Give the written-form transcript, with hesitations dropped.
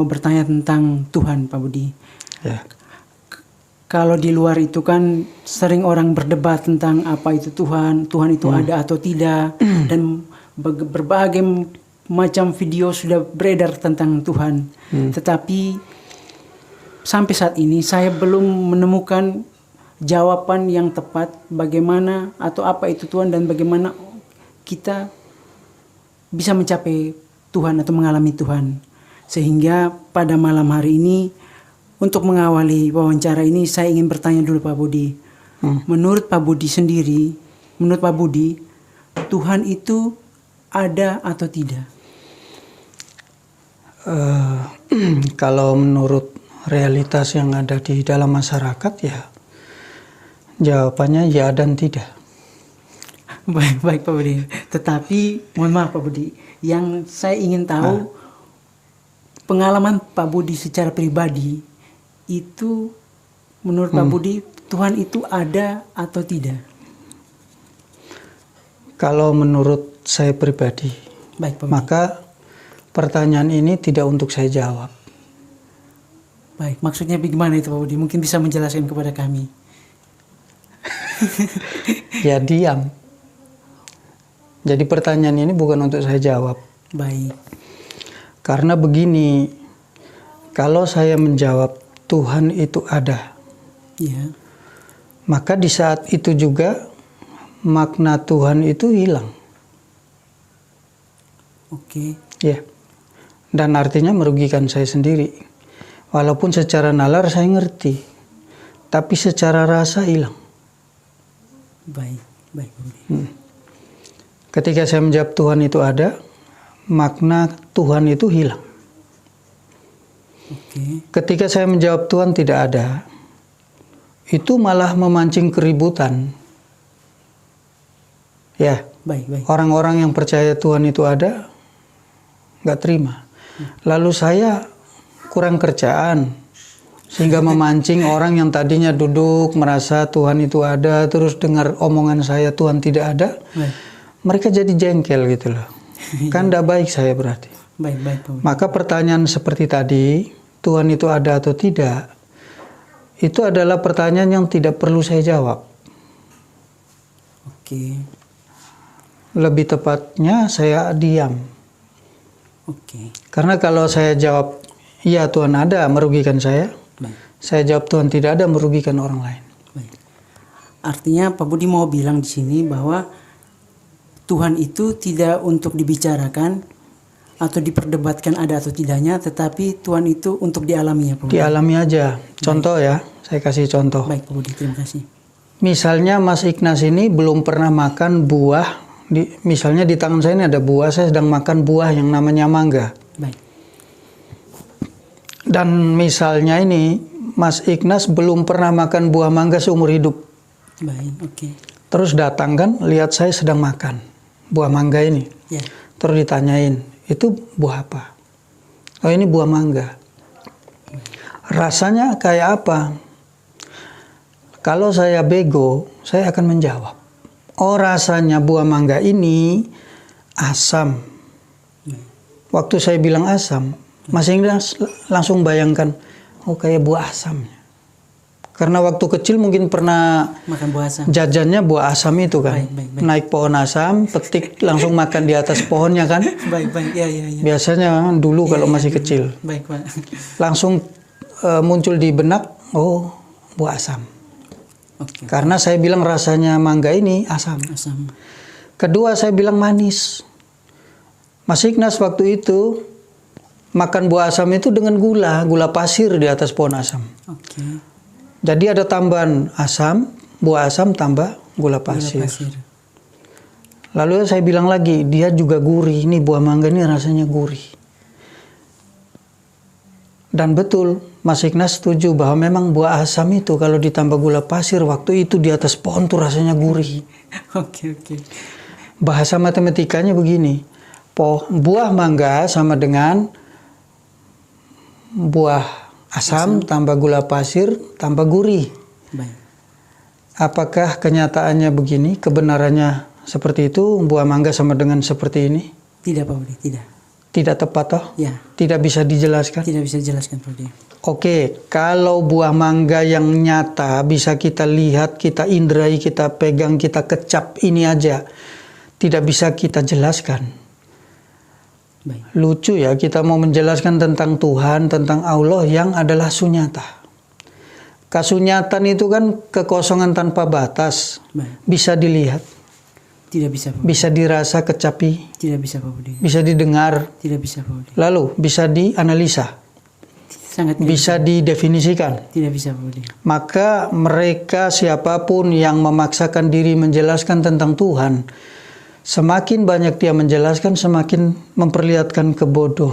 Bertanya tentang Tuhan, Pak Budi. Ya. Kalau di luar itu kan sering orang berdebat tentang apa itu Tuhan itu ada atau tidak, dan berbagai macam video sudah beredar tentang Tuhan. Tetapi sampai saat ini saya belum menemukan jawaban yang tepat bagaimana atau apa itu Tuhan dan bagaimana kita bisa mencapai Tuhan atau mengalami Tuhan. Sehingga pada malam hari ini untuk mengawali wawancara ini saya ingin bertanya dulu Pak Budi. Menurut Pak Budi sendiri, menurut Pak Budi, Tuhan itu ada atau tidak? Kalau menurut realitas yang ada di dalam masyarakat, ya jawabannya ya dan tidak. Baik Pak Budi. Tetapi mohon maaf Pak Budi, yang saya ingin tahu pengalaman Pak Budi secara pribadi itu, menurut Pak Budi Tuhan itu ada atau tidak? Kalau menurut saya pribadi, Baik Pak Budi. maka pertanyaan ini tidak untuk saya jawab. Baik, maksudnya bagaimana itu Pak Budi? Mungkin bisa menjelaskan kepada kami. Ya diam. Jadi pertanyaan ini bukan untuk saya jawab. Baik. Karena begini, kalau saya menjawab Tuhan itu ada, Ya. maka di saat itu juga makna Tuhan itu hilang. Oke. Ya. Dan artinya merugikan saya sendiri. Walaupun secara nalar saya ngerti, tapi secara rasa hilang. Baik Pak Budi. Ketika saya menjawab Tuhan itu ada, makna Tuhan itu hilang. Oke. Ketika saya menjawab Tuhan tidak ada, itu malah memancing keributan. Ya, Baik. orang-orang yang percaya Tuhan itu ada, nggak terima. Lalu saya kurang kerjaan, sehingga memancing orang yang tadinya duduk merasa Tuhan itu ada, terus dengar omongan saya Tuhan tidak ada, mereka jadi jengkel gitu loh. Kan tidak baik saya berarti. Baik Pak Budi. Maka pertanyaan seperti tadi, Tuhan itu ada atau tidak, itu adalah pertanyaan yang tidak perlu saya jawab. Oke. Lebih tepatnya saya diam. Oke. Karena kalau saya jawab, iya Tuhan ada, merugikan saya. Baik. Saya jawab Tuhan tidak ada, merugikan orang lain. Baik. Artinya Pak Budi mau bilang di sini bahwa Tuhan itu tidak untuk dibicarakan atau diperdebatkan ada atau tidaknya, tetapi Tuhan itu untuk dialami ya Pak Budi. Dialami aja. Contoh ya, saya kasih contoh. Baik Pak Budi, terima kasih. Misalnya Mas Ignas ini belum pernah makan buah. Misalnya di tangan saya ini ada buah, saya sedang makan buah yang namanya mangga. Baik. Dan misalnya ini Mas Ignas belum pernah makan buah mangga seumur hidup. Baik, oke. Terus datang kan, lihat saya sedang makan buah mangga ini. Ya. Terus ditanyain, itu buah apa? Oh ini buah mangga. Rasanya kayak apa? Kalau saya bego, saya akan menjawab. Oh rasanya buah mangga ini asam. Waktu saya bilang asam, Mas Ignas langsung bayangkan, oh kayak buah asam. Karena waktu kecil mungkin pernah Makan buah asam. jajannya buah asam itu kan. Baik. Naik pohon asam, petik langsung makan di atas pohonnya kan. Baik. Ya. Biasanya dulu kalau masih kecil. Baik Pak. Langsung muncul di benak, oh buah asam. Oke. Karena saya bilang rasanya mangga ini asam. Asam. Kedua saya bilang manis. Mas Ignas waktu itu makan buah asam itu dengan gula pasir di atas pohon asam. Oke. Jadi ada tambahan asam, buah asam tambah gula pasir. Lalu saya bilang lagi, dia juga gurih. Ini buah mangga ini rasanya gurih. Dan betul, Mas Ignas setuju bahwa memang buah asam itu kalau ditambah gula pasir waktu itu di atas pohon tuh rasanya gurih. Oke. Bahasa matematikanya begini, buah mangga sama dengan buah asam tambah gula pasir tambah gurih. Baik. Apakah kenyataannya begini, kebenarannya seperti itu, buah mangga sama dengan seperti ini? Tidak Pak Budi, tidak. tidak tepat toh? Ya, Tidak bisa dijelaskan. tidak bisa jelaskan Pak Budi. Oke, kalau buah mangga yang nyata bisa kita lihat, kita indrai, kita pegang, kita kecap ini aja, tidak bisa kita jelaskan. Baik. Lucu ya, kita mau menjelaskan tentang Tuhan, tentang Allah yang adalah sunyata. Kasunyatan itu kan kekosongan tanpa batas, Baik. bisa dilihat, Tidak bisa Pak Budi. bisa dirasa kecapi, Tidak bisa Pak Budi. bisa didengar, Tidak bisa Pak Budi. lalu bisa dianalisa, Sangat tidak bisa didefinisikan. Tidak bisa Pak Budi. Maka mereka siapapun yang memaksakan diri menjelaskan tentang Tuhan, semakin banyak dia menjelaskan, semakin memperlihatkan kebodohan.